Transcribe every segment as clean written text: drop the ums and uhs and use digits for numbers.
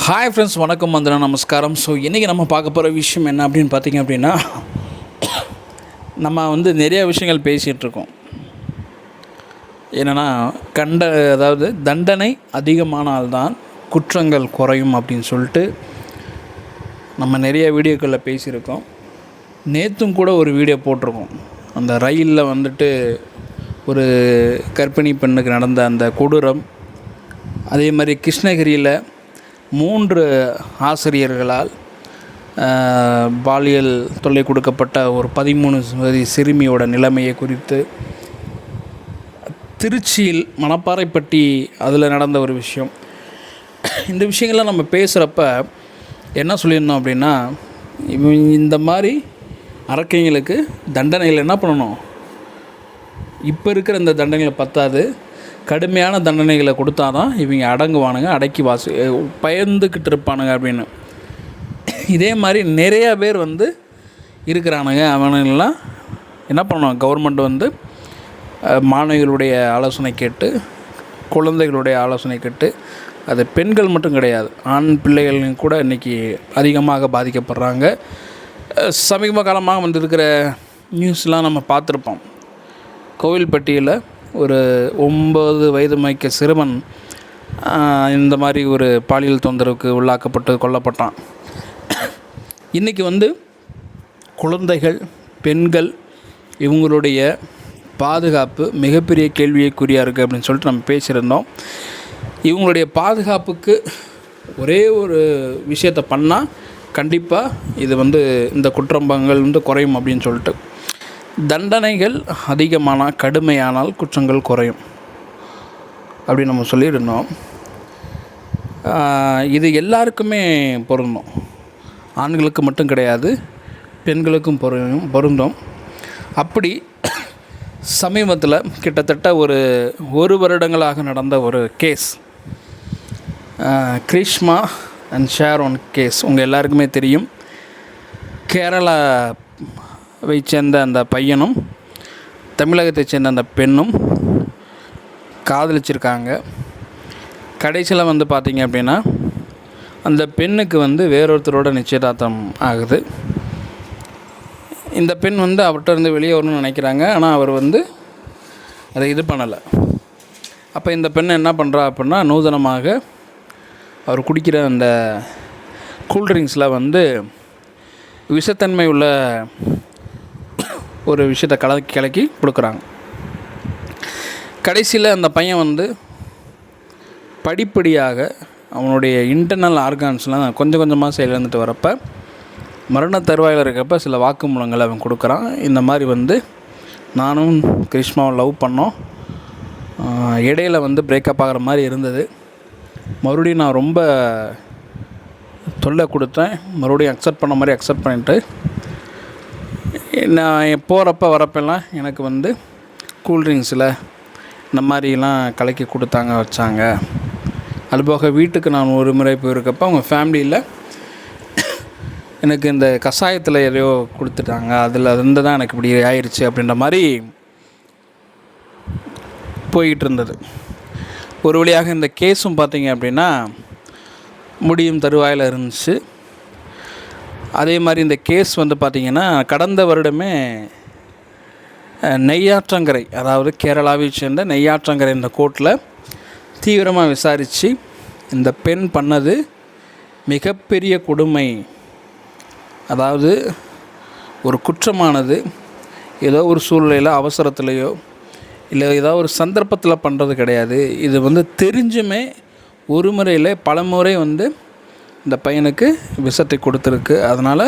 Hi friends, வணக்கம், வந்தனம், நமஸ்காரம். ஸோ இன்றைக்கி நம்ம பார்க்க போகிற விஷயம் என்ன அப்படின்னு பார்த்திங்க அப்படின்னா, நம்ம நிறைய விஷயங்கள் பேசிகிட்ருக்கோம். என்னென்னா அதாவது தண்டனை அதிகமானால்தான் குற்றங்கள் குறையும் அப்படின்னு சொல்லிட்டு நம்ம நிறைய வீடியோக்களில் பேசியிருக்கோம். நேற்றும் கூட ஒரு வீடியோ போட்டிருக்கோம். அந்த ரயிலில் ஒரு கர்ப்பிணி பெண்ணுக்கு நடந்த அந்த கொடூரம். அதே மாதிரி கிருஷ்ணகிரியில் 3 ஆசிரியர்களால் பாலியல் தொல்லை கொடுக்கப்பட்ட ஒரு 13 சிறுமியோட நிலைமையை குறித்து, திருச்சியில் மணப்பாறைப்பட்டி அதில் நடந்த ஒரு விஷயம். இந்த விஷயங்கள்லாம் நம்ம பேசுகிறப்ப என்ன சொல்லியிருந்தோம் அப்படின்னா, இந்த மாதிரி அரக்கைங்களுக்கு தண்டனைகள் என்ன பண்ணணும், இப்போ இருக்கிற இந்த தண்டனைகளை பத்தாது, கடுமையான தண்டனைகளை கொடுத்தா தான் இவங்க அடங்குவானுங்க, அடக்கி பயந்துக்கிட்டு இருப்பானுங்க அப்படின்னு. இதே மாதிரி நிறையா பேர் இருக்கிறானுங்க. அவனுங்கெல்லாம் என்ன பண்ணுவாங்க, கவர்மெண்ட் மாணவிகளுடைய ஆலோசனை கேட்டு, குழந்தைகளுடைய ஆலோசனை கேட்டு, அது பெண்கள் மட்டும் கிடையாது, ஆண் பிள்ளைகள் கூட இன்றைக்கி அதிகமாக பாதிக்கப்படுறாங்க. சமீப காலமாக இருக்கிற நியூஸ்லாம் நம்ம பார்த்துருப்போம். கோவில்பட்டியில் ஒரு 9 வயது மைக்க சிறுவன் இந்த மாதிரி ஒரு பாலியல் தொந்தரவுக்கு உள்ளாக்கப்பட்டு கொல்லப்பட்டான். இன்றைக்கி குழந்தைகள், பெண்கள், இவங்களுடைய பாதுகாப்பு மிகப்பெரிய கேள்விக்குறியாக இருக்குது அப்படின்னு சொல்லிட்டு நம்ம பேசியிருந்தோம். இவங்களுடைய பாதுகாப்புக்கு ஒரே ஒரு விஷயத்தை பண்ணால் கண்டிப்பாக இது இந்த குற்றம்பங்கள் குறையும் அப்படின்னு சொல்லிட்டு, தண்டனைகள் அதிகமானால், கடுமையானால் குற்றங்கள் குறையும் அப்படின்னு நம்ம சொல்லியிருந்தோம். இது எல்லாருக்குமே பொருந்தும், ஆண்களுக்கு மட்டும் கிடையாது, பெண்களுக்கும் பொருந்தும். அப்படி சமீபத்தில் கிட்டத்தட்ட ஒரு வருடங்களாக நடந்த ஒரு case, Krishma and Sharon case உங்கள் எல்லாருக்குமே தெரியும். கேரளாவை சேர்ந்த அந்த பையனும் தமிழகத்தை சேர்ந்த அந்த பெண்ணும் காதலிச்சிருக்காங்க. கடைசியில் பார்த்திங்க அப்படின்னா, அந்த பெண்ணுக்கு வேறொருத்தரோட நிச்சயதார்த்தம் ஆகுது. இந்த பெண் அவர்கிட்ட இருந்து வெளியே வரணும்னு நினைக்கிறாங்க. ஆனால் அவர் அதை இது பண்ணலை. அப்போ இந்த பெண் என்ன பண்ணுறா அப்படின்னா, நூதனமாக அவர் குடிக்கிற அந்த கூல்ட்ரிங்க்ஸில் விஷத்தன்மை உள்ள ஒரு விஷயத்தை கலக்கி கொடுக்குறாங்க. கடைசியில் அந்த பையன் படிப்படியாக அவனுடைய இன்டர்னல் ஆர்கான்ஸ்லாம் கொஞ்சம் கொஞ்சமாக செயலிழந்துட்டு வரப்போ, மரண தருவாயில் இருக்கப்போ சில வாக்குமூலங்களை அவன் கொடுக்குறான். இந்த மாதிரி நானும் கிருஷ்மாவும் லவ் பண்ணோம், இடையில் பிரேக்கப் ஆகிற மாதிரி இருந்தது, மறுபடியும் நான் ரொம்ப தொல்லை கொடுத்தேன், மறுபடியும் அக்செப்ட் பண்ண மாதிரி அக்செப்ட் பண்ணிவிட்டு, நான் போகிறப்ப வரப்பெல்லாம் எனக்கு கூல்ட்ரிங்க்ஸில் இந்த மாதிரிலாம் கலக்கி கொடுத்தாங்க, வச்சாங்க. அதுபோக வீட்டுக்கு நான் ஒரு முறை போயிருக்கப்போ அவங்க ஃபேமிலியில் எனக்கு இந்த கஷாயத்தில் எதையோ கொடுத்துட்டாங்க, அதில் தான் எனக்கு இப்படி ஆயிடுச்சு அப்படின்ற மாதிரி போய்கிட்டு இருந்தது. ஒரு வழியாக இந்த கேஸும் பார்த்திங்க அப்படின்னா முடியும் தருவாயில் இருந்துச்சு. அதே மாதிரி இந்த கேஸ் பார்த்திங்கன்னா கடந்த வருடமே நெய்யாற்றங்கரை, அதாவது கேரளாவை சேர்ந்த நெய்யாற்றங்கரை இந்த கோர்ட்டில் தீவிரமாக விசாரித்து இந்த பெண் பண்ணது மிகப்பெரிய கொடுமை, அதாவது ஒரு குற்றமானது ஏதோ ஒரு சூழ்நிலையில் அவசரத்துலேயோ இல்லை ஏதோ ஒரு சந்தர்ப்பத்தில் பண்ணுறது கிடையாது. இது தெரிஞ்சுமே ஒரு முறையில் பல முறை இந்த பையனுக்கு விஷத்தை கொடுத்துருக்கு. அதனால்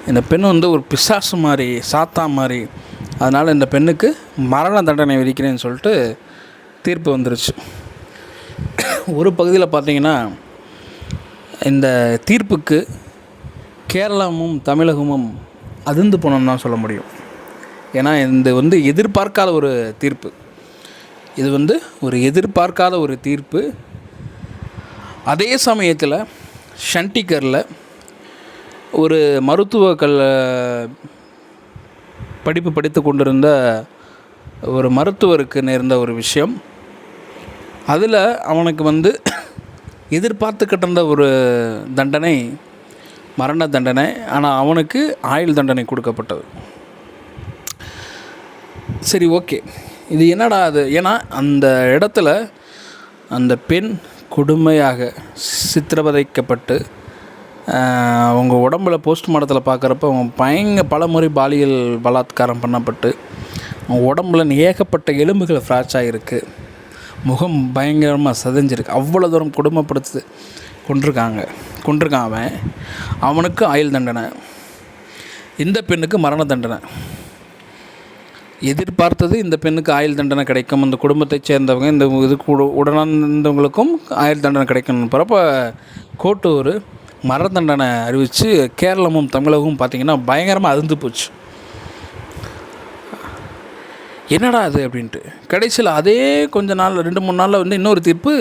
இந்த பெண் ஒரு பிசாசு மாதிரி, சாத்தா மாதிரி, அதனால் இந்த பெண்ணுக்கு மரண தண்டனை விதிக்கிறேன்னு சொல்லிட்டு தீர்ப்பு வந்துருச்சு. ஒரு பகுதியில் பார்த்திங்கன்னா இந்த தீர்ப்புக்கு கேரளாவும் தமிழகமும் அதிர்ந்து போனோம்னு தான் சொல்ல முடியும். ஏன்னா இது எதிர்பார்க்காத ஒரு தீர்ப்பு, இது ஒரு எதிர்பார்க்காத ஒரு தீர்ப்பு. அதே சமயத்தில் சண்டிகரில் ஒரு மருத்துவ படிப்பு படித்து கொண்டிருந்த ஒரு மருத்துவருக்கு நேர்ந்த ஒரு விஷயம். அதில் அவனுக்கு எதிர்பார்த்துக்கிட்டு இருந்த ஒரு தண்டனை மரண தண்டனை. ஆனால் அவனுக்கு ஆயுள் தண்டனை கொடுக்கப்பட்டது. சரி, ஓகே, இது என்னடா அது? ஏன்னா அந்த இடத்துல அந்த பெண் கொடுமையாக சித்திரவதைக்கப்பட்டு அவங்க உடம்பில் போஸ்ட்மார்ட்டத்தில் பார்க்குறப்ப அவங்க பல முறை பாலியல் பலாத்காரம் பண்ணப்பட்டு அவங்க உடம்புல ஏகப்பட்ட எலும்புகள் ஃப்ராக்சர் ஆகிருக்கு, முகம் பயங்கரமாக சதைஞ்சிருக்கு, அவ்வளோ தூரம் கொடுமைப்படுத்து கொண்டிருக்கான் அவனுக்கு ஆயுள் தண்டனை, இந்த பெண்ணுக்கு மரண தண்டனை. எதிர்பார்த்தது இந்த பெண்ணுக்கு ஆயுள் தண்டனை கிடைக்கும், அந்த குடும்பத்தை சேர்ந்தவங்க இந்த இதுக்கு உடனிருந்தவங்களுக்கும் ஆயுள் தண்டனை கிடைக்கணும். பிறப்ப கோர்ட்டு ஒரு மரண தண்டனை அறிவித்து கேரளமும் தமிழகமும் பார்த்திங்கன்னா பயங்கரமாக அதிர்ந்து போச்சு. என்னடா அது அப்படின்ட்டு. கடைசியில் அதே கொஞ்ச நாள் 2-3 நாளில் வந்து இன்னொரு தீர்ப்பு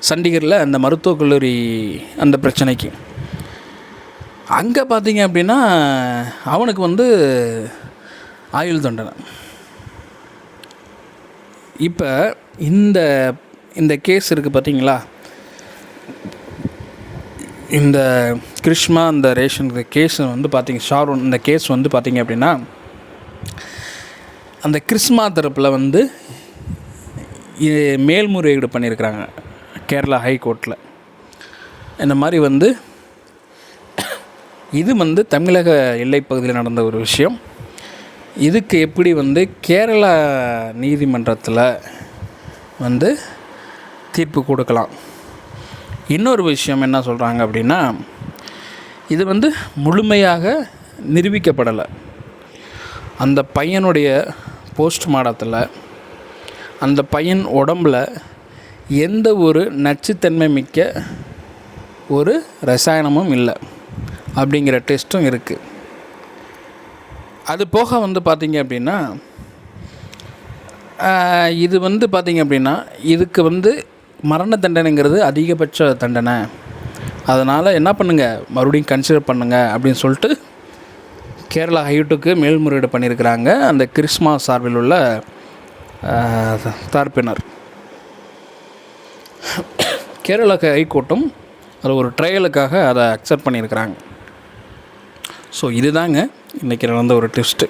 சண்டிகரில் அந்த மருத்துவக் கல்லூரி அந்த பிரச்சனைக்கு. அங்கே பார்த்திங்க அப்படின்னா அவனுக்கு வந்து ஆயுள் தண்டனை. இப்போ இந்த கேஸ் இருக்குது பார்த்திங்களா, இந்த கிருஷ்மா இந்த ரேஷன் கேஸ் வந்து ஷாரூன் இந்த கேஸ் வந்து பார்த்திங்க அப்படின்னா அந்த கிருஷ்மா தரப்பில் வந்து மேல்முறையீடு பண்ணியிருக்கிறாங்க கேரளா ஹைகோர்ட்டில். இந்த மாதிரி வந்து இது வந்து தமிழக எல்லைப்பகுதியில் நடந்த ஒரு விஷயம். இதுக்கு எப்படி வந்து கேரளா நீதிமன்றத்தில் வந்து தீர்ப்பு கொடுக்கலாம். இன்னொரு விஷயம் என்ன சொல்கிறாங்க அப்படின்னா, இது வந்து முழுமையாக நிரூபிக்கப்படலை. அந்த பையனுடைய போஸ்ட்மார்ட்டத்தில் அந்த பையன் உடம்பில் எந்த ஒரு நச்சுத்தன்மை மிக்க ஒரு ரசாயனமும் இல்லை அப்படிங்கிற டெஸ்ட்டும் இருக்குது. அது போக வந்து பார்த்திங்க அப்படின்னா இது வந்து பார்த்திங்க அப்படின்னா இதுக்கு வந்து மரண தண்டனைங்கிறது அதிகபட்ச தண்டனை. அதனால் என்ன பண்ணுங்கள், மறுபடியும் கன்சிடர் பண்ணுங்கள் அப்படின்னு சொல்லிட்டு கேரளா ஹைகோர்ட்டுக்கு மேல்முறையீடு பண்ணியிருக்கிறாங்க அந்த கிருஷ்மா சார்பில் உள்ள தரப்பினர். கேரளா ஹைகோர்ட்டும் அது ஒரு ட்ரையலுக்காக அதை அக்செப்ட் பண்ணியிருக்கிறாங்க. ஸோ இதுதாங்க இன்றைக்கி நடந்த ஒரு ட்விஸ்ட்டு.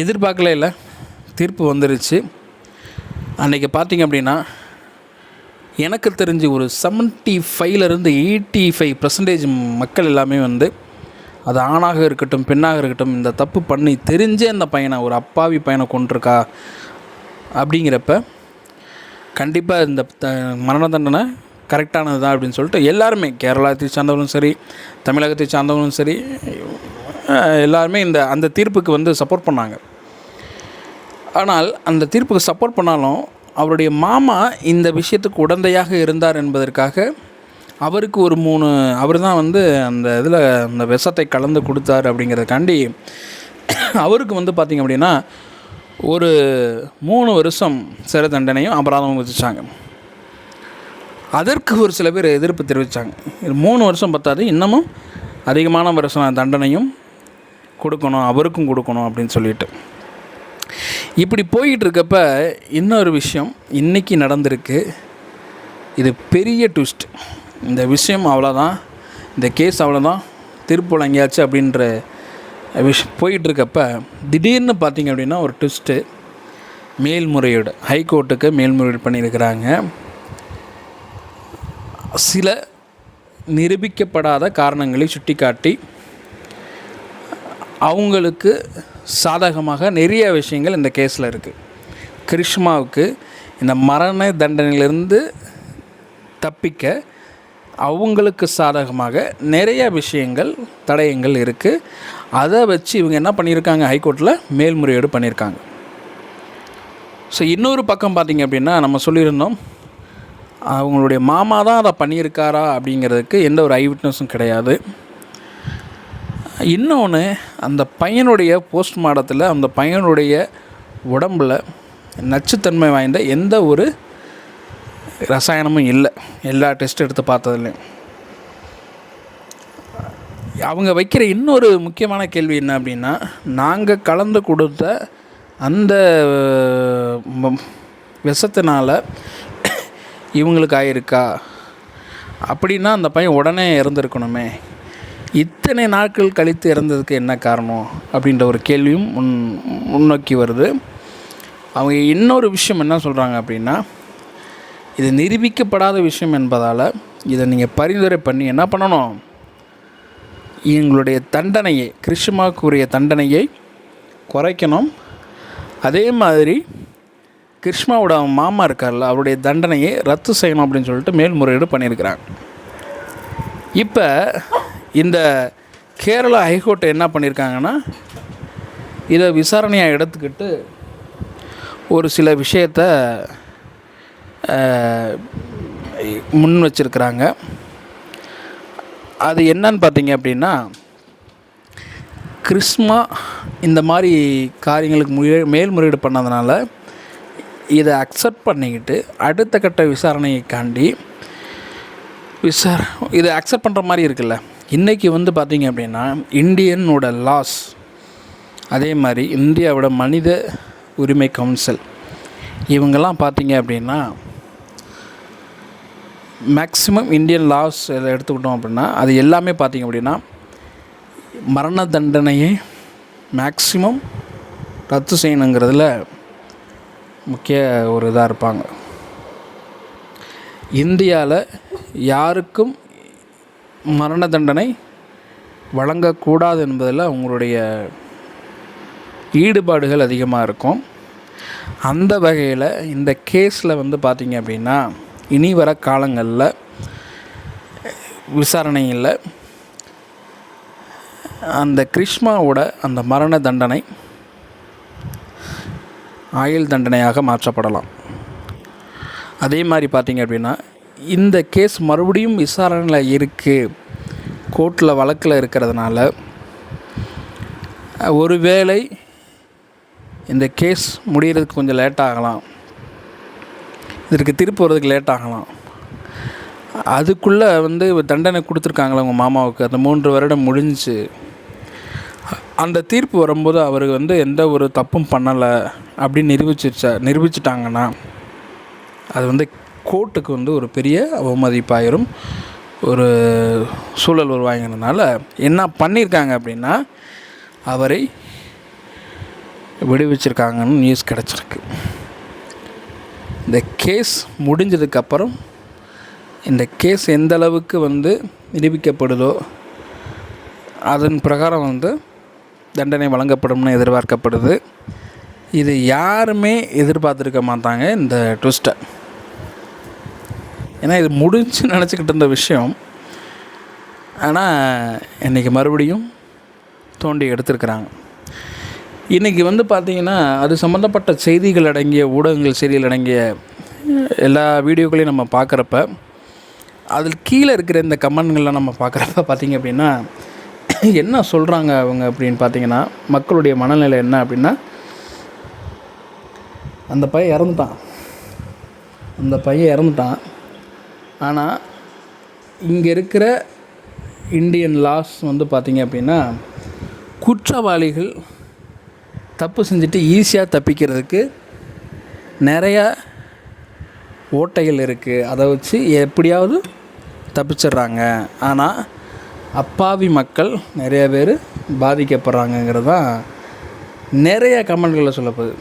எதிர்பார்க்கல இல்லை, தீர்ப்பு வந்துருச்சு. அன்றைக்கி பார்த்திங்க அப்படின்னா எனக்கு தெரிஞ்சு ஒரு 75% 85% மக்கள் எல்லாமே வந்து அது ஆணாக இருக்கட்டும் பெண்ணாக இருக்கட்டும் இந்த தப்பு பண்ணி தெரிஞ்சே அந்த பையனை ஒரு அப்பாவி பையனை கொண்டிருக்கா அப்படிங்கிறப்ப கண்டிப்பாக இந்த மரண தண்டனை கரெக்டானது தான் அப்படின்னு சொல்லிட்டு எல்லாருமே கேரளாத்தை சார்ந்தவங்களும் சரி தமிழகத்தை சார்ந்தவங்களும் சரி எல்லாருமே அந்த தீர்ப்புக்கு வந்து சப்போர்ட் பண்ணாங்க. ஆனால் அந்த தீர்ப்புக்கு சப்போர்ட் பண்ணாலும் அவருடைய மாமா இந்த விஷயத்துக்கு உடந்தையாக இருந்தார் என்பதற்காக அவருக்கு ஒரு 3 அவர் தான் வந்து அந்த இதில் அந்த விஷத்தை கலந்து கொடுத்தார் அப்படிங்கிறதுக்காண்டி அவருக்கு வந்து பார்த்திங்க அப்படின்னா ஒரு 3 வருஷம் சிறை தண்டனையும் அபராதமும் விதிச்சாங்க. அதற்கு ஒரு சில பேர் எதிர்ப்பு தெரிவித்தாங்க. 3 வருஷம் பத்தாது, இன்னமும் அதிகமான வருஷம் தண்டனையும் கொடுக்கணும், அவருக்கும் கொடுக்கணும் அப்படின்னு சொல்லிட்டு. இப்படி போயிட்டு இருக்கப்ப இன்னொரு விஷயம் இன்றைக்கி நடந்திருக்கு. இது பெரிய ட்விஸ்ட். இந்த விஷயம் அவ்வளோதான், இந்த கேஸ் அவ்வளோதான், தீர்ப்பு வழங்கியாச்சு அப்படின்ற போயிட்டுருக்கப்ப திடீர்னு பார்த்திங்க அப்படின்னா ஒரு ட்விஸ்ட்டு. மேல்முறையீடு ஹைகோர்ட்டுக்கு மேல்முறையீடு பண்ணியிருக்கிறாங்க. சில நிரூபிக்கப்படாத காரணங்களை சுட்டிக்காட்டி அவங்களுக்கு சாதகமாக நிறைய விஷயங்கள் இந்த கேஸில் இருக்குது. கிருஷ்மாவுக்கு இந்த மரண தண்டனையிலிருந்து தப்பிக்க அவங்களுக்கு சாதகமாக நிறைய விஷயங்கள் தடயங்கள் இருக்குது. அதை வச்சு இவங்க என்ன பண்ணியிருக்காங்க, ஹைகோர்ட்டில் மேல்முறையீடு பண்ணியிருக்காங்க. ஸோ இன்னொரு பக்கம் பார்த்திங்க அப்படின்னா நம்ம சொல்லியிருந்தோம் அவங்களுடைய மாமா தான் அதை பண்ணியிருக்காரா அப்படிங்கிறதுக்கு எந்த ஒரு ஐவிட்னஸும் கிடையாது. இன்னொன்று அந்த பையனுடைய போஸ்ட்மார்ட்டத்தில் அந்த பையனுடைய உடம்பில் நச்சுத்தன்மை வாய்ந்த எந்த ஒரு ரசாயனமும் இல்லை. எல்லா டெஸ்ட் எடுத்து பார்த்ததுலேயும் அவங்க வைக்கிற இன்னொரு முக்கியமான கேள்வி என்ன அப்படின்னா, நாங்கள் கலந்து கொடுத்த அந்த விஷத்தினால் இவங்களுக்கு ஆயிருக்கா அப்படின்னா அந்த பையன் உடனே இறந்துருக்கணுமே, இத்தனை நாட்கள் கழித்து இறந்ததுக்கு என்ன காரணம் அப்படின்ற ஒரு கேள்வியும் முன்னோக்கி வருது. அவங்க இன்னொரு விஷயம் என்ன சொல்கிறாங்க அப்படின்னா, இது நிரூபிக்கப்படாத விஷயம் என்பதால் இதை நீங்கள் பரிந்துரை பண்ணி என்ன பண்ணணும், எங்களுடைய தண்டனையை, கிறிஸ்துமாவுக்குரிய தண்டனையை குறைக்கணும். அதே மாதிரி கிருஷ்ணாவோட மாமா இருக்கார்ல, அவருடைய தண்டனையை ரத்து செய்யணும் அப்படின்னு சொல்லிட்டு மேல்முறையீடு பண்ணியிருக்கிறாங்க. இப்போ இந்த கேரளா ஹைகோர்ட்டு என்ன பண்ணியிருக்காங்கன்னா, இதை விசாரணையாக எடுத்துக்கிட்டு ஒரு சில விஷயத்தை முன் வச்சிருக்கிறாங்க. அது என்னன்னு பார்த்தீங்க அப்படின்னா, கிறிஸ்மா இந்த மாதிரி காரியங்களுக்கு மேல்முறையீடு பண்ணதுனால இதை அக்செப்ட் பண்ணிக்கிட்டு அடுத்த கட்ட விசாரணைக்காண்டி இதை அக்செப்ட் பண்ணுற மாதிரி இருக்குல்ல. இன்றைக்கி வந்து பார்த்திங்க அப்படின்னா இந்தியனோட லாஸ், அதே மாதிரி இந்தியாவோட மனித உரிமை கவுன்சில், இவங்கெல்லாம் பார்த்திங்க அப்படின்னா மேக்ஸிமம் இந்தியன் லாஸ் எடுத்துக்கிட்டோம் அப்படின்னா அது எல்லாமே பார்த்திங்க அப்படின்னா மரண தண்டனையை மேக்ஸிமம் ரத்து செய்யணுங்கிறதுல முக்கிய ஒரு இதாக இருப்பாங்க. இந்தியாவில் யாருக்கும் மரண தண்டனை வழங்கக்கூடாது என்பதில் அவங்களுடைய ஈடுபாடுகள் அதிகமாக இருக்கும். அந்த வகையில் இந்த கேஸில் வந்து பார்த்திங்க அப்படின்னா இனி வர காலங்களில் விசாரணையில் அந்த கிருஷ்ணாவோட அந்த மரண தண்டனை ஆயுள் தண்டனையாக மாற்றப்படலாம். அதே மாதிரி பார்த்திங்க அப்படின்னா இந்த கேஸ் மறுபடியும் விசாரணையில் இருக்குது, கோர்ட்டில் வழக்கில் இருக்கிறதுனால ஒருவேளை இந்த கேஸ் முடிகிறதுக்கு கொஞ்சம் லேட் ஆகலாம், இதற்கு தீர்ப்பு வர்றதுக்கு லேட் ஆகலாம். அதுக்குள்ளே வந்து தண்டனை கொடுத்துருக்காங்களே உங்கள் மாமாவுக்கு, அந்த 3 வருடம் முடிஞ்சு அந்த தீர்ப்பு வரும்போது அவருக்கு வந்து எந்த ஒரு தப்பும் பண்ணலை அப்படின்னு நிரூபிச்சிட்டாங்கன்னா அது வந்து கோர்ட்டுக்கு வந்து ஒரு பெரிய அவமதிப்பாயிரும் ஒரு சூழல் உருவாங்கிறதுனால என்ன பண்ணியிருக்காங்க அப்படின்னா அவரை விடுவிச்சிருக்காங்கன்னு நியூஸ் கிடச்சிருக்கு. இந்த கேஸ் முடிஞ்சதுக்கப்புறம் இந்த கேஸ் எந்த அளவுக்கு வந்து நிரூபிக்கப்படுதோ அதன் பிரகாரம் வந்து தண்டனை வழங்கப்படும்னு எதிர்பார்க்கப்படுது. இது யாருமே எதிர்பார்த்துருக்க மாட்டாங்க இந்த ட்விஸ்ட்டை. ஏன்னா இது முடிஞ்சு நினச்சிக்கிட்டு இருந்த விஷயம், ஆனால் இன்றைக்கி மறுபடியும் தோண்டி எடுத்துருக்குறாங்க. இன்றைக்கி வந்து பார்த்திங்கன்னா அது சம்மந்தப்பட்ட செய்திகள் அடங்கிய ஊடகங்கள், செய்திகள் அடங்கிய எல்லா வீடியோக்களையும் நம்ம பார்க்குறப்ப அதில் கீழே இருக்கிற இந்த கமெண்ட்கள்லாம் நம்ம பார்க்குறப்ப பார்த்திங்க அப்படின்னா என்ன சொல்கிறாங்க அவங்க அப்படின்னு பார்த்திங்கன்னா, மக்களுடைய மனநிலை என்ன அப்படின்னா, அந்த பையன் இறந்துட்டான், ஆனால் இங்கே இருக்கிற இந்தியன் லாஸ் வந்து பார்த்திங்க அப்படின்னா குற்றவாளிகள் தப்பு செஞ்சுட்டு ஈஸியாக தப்பிக்கிறதுக்கு நிறையா ஓட்டைகள் இருக்குது, அதை வச்சு எப்படியாவது தப்பிச்சிட்றாங்க. ஆனால் அப்பாவி மக்கள் நிறைய பேர் பாதிக்கப்படுறாங்கங்கிறது தான் நிறைய கமெண்ட்களில் சொல்லப்படுது.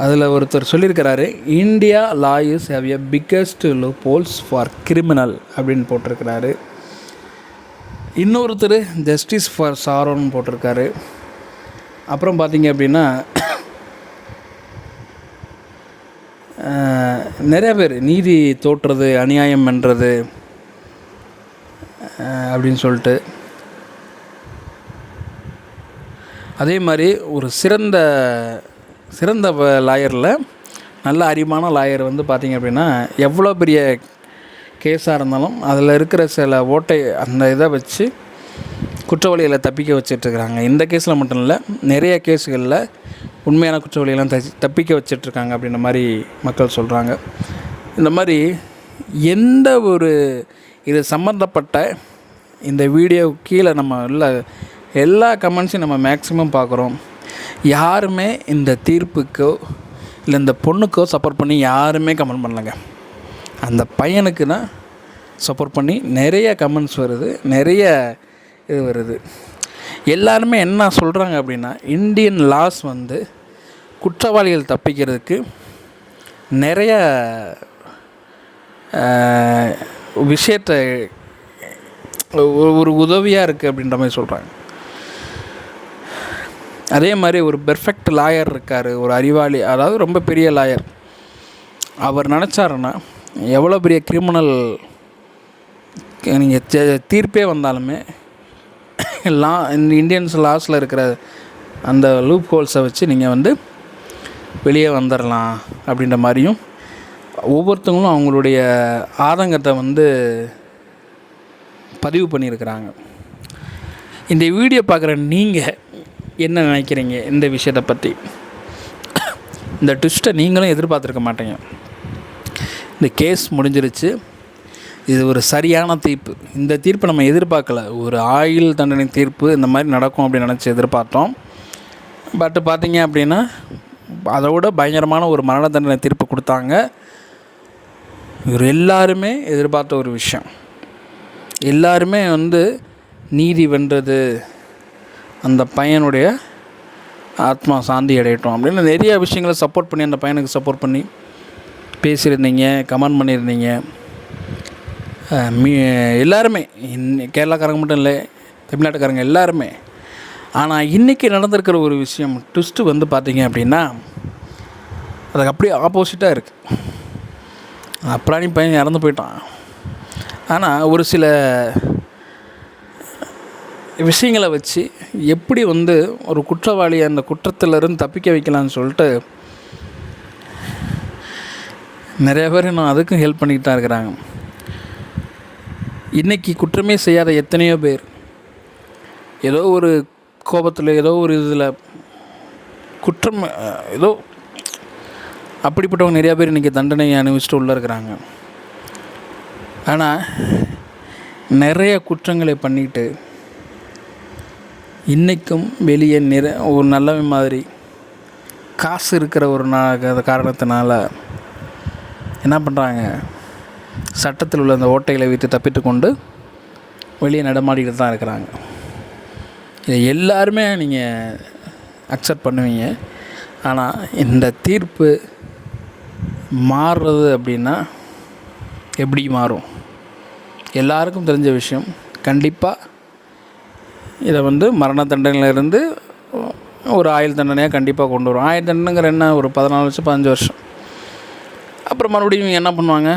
அதில் ஒருத்தர் சொல்லியிருக்கிறாரு, India law is have a biggest loopholes for criminal அப்படின்னு போட்டிருக்கிறாரு. இன்னொருத்தர் ஜஸ்டிஸ் ஃபார் சாரோன்னு போட்டிருக்காரு. அப்புறம் பார்த்திங்க அப்படின்னா நிறைய பேர் நீதி தோற்றுறது, அநியாயம் பண்ணுறது அப்படின்னு சொல்லிட்டு, அதே மாதிரி ஒரு சிறந்த லாயரில் நல்ல அறிவான லாயர் வந்து பார்த்திங்க அப்படின்னா எவ்வளோ பெரிய கேஸாக இருந்தாலும் அதில் இருக்கிற சில ஓட்டை அந்த இதை வச்சு குற்றவாளிகளை தப்பிக்க வச்சிட்ருக்குறாங்க. இந்த கேஸில் மட்டும் இல்லை, நிறைய கேஸுகளில் உண்மையான குற்றவாளிகள்லாம் தப்பிக்க வச்சிட்ருக்காங்க அப்படின்ற மாதிரி மக்கள் சொல்கிறாங்க. இந்த மாதிரி எந்த ஒரு இது சம்மந்தப்பட்ட இந்த வீடியோ கீழே நம்ம இல்லை எல்லா கமெண்ட்ஸையும் நம்ம மேக்ஸிமம் பார்க்குறோம். யாருமே இந்த தீர்ப்புக்கோ இல்லை இந்த பொண்ணுக்கோ சப்போர்ட் பண்ணி யாருமே கமெண்ட் பண்ணலங்க. அந்த பையனுக்கு தான் சப்போர்ட் பண்ணி நிறைய கமெண்ட்ஸ் வருது, நிறைய இது வருது. எல்லாருமே என்ன சொல்கிறாங்க அப்படின்னா, இந்தியன் லாஸ் வந்து குற்றவாளிகள் தப்பிக்கிறதுக்கு நிறைய விஷயத்தை ஒரு உதவியாக இருக்குது அப்படின்ற மாதிரி சொல்கிறாங்க. அதே மாதிரி ஒரு பெர்ஃபெக்ட் லாயர் இருக்கார், ஒரு அறிவாளி, அதாவது ரொம்ப பெரிய லாயர். அவர் நினச்சாருன்னா எவ்வளோ பெரிய கிரிமினல் நீங்கள் தீர்ப்பே வந்தாலுமே இந்த இந்தியன்ஸ் லாஸில் இருக்கிற அந்த லூப் ஹோல்ஸை வச்சு நீங்கள் வந்து வெளியே வந்துடலாம் அப்படின்ற மாதிரியும் ஒவ்வொருத்தவங்களும் அவங்களுடைய ஆதங்கத்தை வந்து பதிவு பண்ணியிருக்கிறாங்க. இந்த வீடியோ பார்க்குற நீங்கள் என்ன நினைக்கிறீங்க இந்த விஷயத்தை பற்றி? இந்த ட்விஸ்ட்டை நீங்களும் எதிர்பார்த்துருக்க மாட்டீங்க. இந்த கேஸ் முடிஞ்சிருச்சு, இது ஒரு சரியான தீர்ப்பு. இந்த தீர்ப்பை நம்ம எதிர்பார்க்கல. ஒரு ஆயுள் தண்டனை தீர்ப்பு இந்த மாதிரி நடக்கும் அப்படின்னு நினச்சி எதிர்பார்த்தோம். பட் பார்த்திங்க அப்படின்னா அதை விட பயங்கரமான ஒரு மரண தண்டனை தீர்ப்பு கொடுத்தாங்க. இவர் எல்லாருமே எதிர்பார்த்த ஒரு விஷயம். எல்லாருமே வந்து நீதி வென்றது, அந்த பையனுடைய ஆத்மா சாந்தி அடையட்டும் அப்படின்னு நிறைய விஷயங்களை சப்போர்ட் பண்ணி, அந்த பையனுக்கு சப்போர்ட் பண்ணி பேசியிருந்தீங்க, கமெண்ட் பண்ணியிருந்தீங்க. எல்லாருமே கேரளாக்காரங்க மட்டும் இல்லை, தமிழ்நாட்டுக்காரங்க எல்லாருமே. ஆனால் இன்றைக்கி நடந்திருக்கிற ஒரு விஷயம் ட்விஸ்ட்டு வந்து பார்த்திங்க அப்படின்னா அதுக்கு அப்படியே ஆப்போசிட்டாக இருக்குது. அப்புறாணி பையன் இறந்து போயிட்டான். ஆனால் ஒரு சில விஷயங்களை வச்சு எப்படி வந்து ஒரு குற்றவாளியை அந்த குற்றத்திலிருந்து தப்பிக்க வைக்கலான்னு சொல்லிட்டு நிறைய பேர் இன்னும் அதுக்கும் ஹெல்ப் பண்ணிக்கிட்டு தான் இருக்கிறாங்க. இன்றைக்கி குற்றமே செய்யாத எத்தனையோ பேர் ஏதோ ஒரு கோபத்தில், ஏதோ ஒரு இதில் குற்றம், ஏதோ அப்படிப்பட்டவங்க நிறையா பேர் இன்றைக்கி தண்டனை அனுபவிச்சுட்டு உள்ளே இருக்கிறாங்க. ஆனால் நிறைய குற்றங்களை பண்ணிட்டு இன்றைக்கும் வெளியே ஒரு நல்லவன் மாதிரி காசு இருக்கிற ஒரு காரணத்தினால என்ன பண்ணுறாங்க, சட்டத்தில் உள்ள அந்த ஓட்டைகளை வைத்து தப்பித்து கொண்டு வெளியே நடமாடிக்கிட்டு தான் இருக்கிறாங்க. இதை எல்லாருமே நீங்கள் அக்செப்ட் பண்ணுவீங்க. ஆனால் இந்த தீர்ப்பு மாறுறது அப்படின்னா எப்படி மாறும்? எல்லாருக்கும் தெரிஞ்ச விஷயம். கண்டிப்பாக இதை வந்து மரண தண்டனையிலேருந்து ஒரு ஆயுள் தண்டனையாக கண்டிப்பாக கொண்டு வரும். ஆயுள் தண்டனைங்கிற என்ன, ஒரு 14 வருஷம் 15 வருஷம். அப்புறம் மறுபடியும் என்ன பண்ணுவாங்க,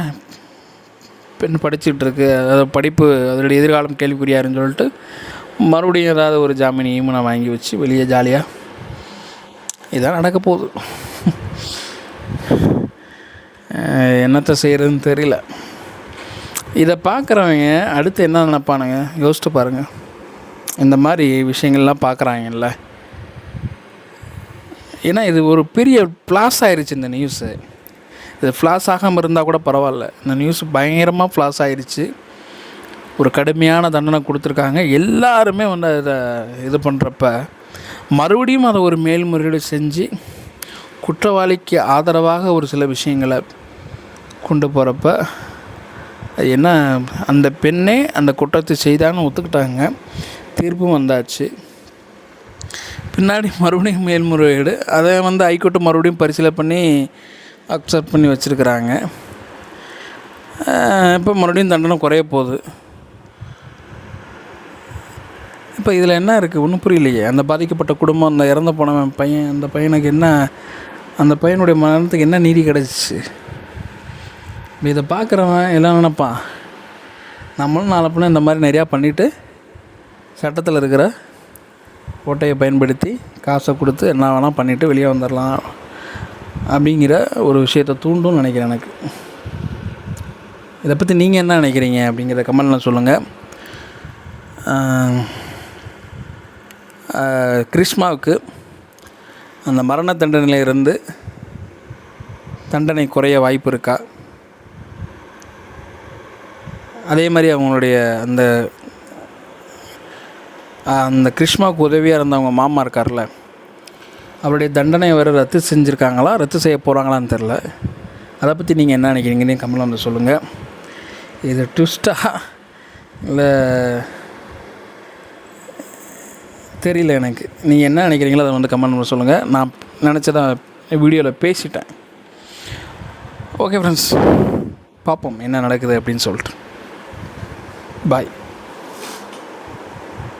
பெண் படிச்சுட்ருக்கு, அதாவது படிப்பு அதனுடைய எதிர்காலம் கேள்விக்குறியாருன்னு சொல்லிட்டு மறுபடியும் ஏதாவது ஒரு ஜாமீனையும் நான் வாங்கி வச்சு வெளியே ஜாலியாக இதான் நடக்க போகுது. என்னத்தை செய்கிறதுன்னு தெரியல. இதை பார்க்குறவங்க அடுத்து என்ன நினைப்பானுங்க யோசிச்சு பாருங்கள். இந்த மாதிரி விஷயங்கள்லாம் பார்க்குறாங்கல்ல, ஏன்னா இது ஒரு பெரிய ஃப்ளாஷ் ஆயிடுச்சு இந்த நியூஸு. இது ஃப்ளாஷ் ஆகாமல் இருந்தால் கூட பரவாயில்ல, இந்த நியூஸ் பயங்கரமாக ஃப்ளாஷ் ஆகிடுச்சு. ஒரு கடுமையான தண்டனை கொடுத்துருக்காங்க. எல்லாருமே வந்து அதை இது பண்ணுறப்ப மறுபடியும் அதை ஒரு மேல்முறையீடு செஞ்சு குற்றவாளிக்கு ஆதரவாக ஒரு சில விஷயங்களை கொண்டு போகிறப்ப என்ன, அந்த பெண்ணே அந்த குற்றத்தை செய்தான்னு ஒத்துக்கிட்டாங்க, தீர்ப்பும் வந்தாச்சு. பின்னாடி மறுபடியும் மேல்முறையீடு, அதை வந்து ஹைகோர்ட்டு மறுபடியும் பரிசீலனை பண்ணி அக்செப்ட் பண்ணி வச்சுருக்கிறாங்க. இப்போ மறுபடியும் தண்டனை குறைய போகுது. இப்போ இதில் என்ன இருக்குது ஒன்றும் புரியலையே. அந்த பாதிக்கப்பட்ட குடும்பம், அந்த இறந்து போனவன் பையன், அந்த பையனுக்கு என்ன, அந்த பையனுடைய மரணத்துக்கு என்ன நீதி கிடச்சிச்சு? இதை பார்க்குறவன் எல்லாம் நினைப்பான், நம்மளும் நாளப்பின இந்த மாதிரி நிறையா பண்ணிவிட்டு சட்டத்தில் இருக்கிற ஓட்டையை பயன்படுத்தி காசை கொடுத்து என்ன வேணால் பண்ணிவிட்டு வெளியே வந்துடலாம் அப்படிங்கிற ஒரு விஷயத்தை தூண்டும்னு நினைக்கிறேன். எனக்கு இதை பற்றி நீங்கள் என்ன நினைக்கிறீங்க அப்படிங்கிறத கமெண்ட்டில் சொல்லுங்கள். கிருஷ்ணாவுக்கு அந்த மரண தண்டனையிலிருந்து தண்டனை குறைய வாய்ப்பு இருக்கா? அதே மாதிரி அவங்களுடைய அந்த கிருஷ்ணாவுக்கு உதவியாக இருந்தவங்க மாமா இருக்கார்ல, அவருடைய தண்டனை வேறு ரத்து செஞ்சுருக்காங்களா, ரத்து செய்ய போகிறாங்களான்னு தெரில. அதை பற்றி நீங்கள் என்ன நினைக்கிறீங்கன்னு கமெண்ட்ல வந்து சொல்லுங்கள். இது ட்விஸ்ட்டாக இல்லை தெரியல எனக்கு. நீங்கள் என்ன நினைக்கிறீங்களோ அதை வந்து கமெண்ட் பண்ண சொல்லுங்கள். நான் நினச்சதை வீடியோவில் பேசிட்டேன். ஓகே ஃப்ரெண்ட்ஸ், பார்ப்போம் என்ன நடக்குது அப்படின்னு சொல்லிட்டு. பாய்.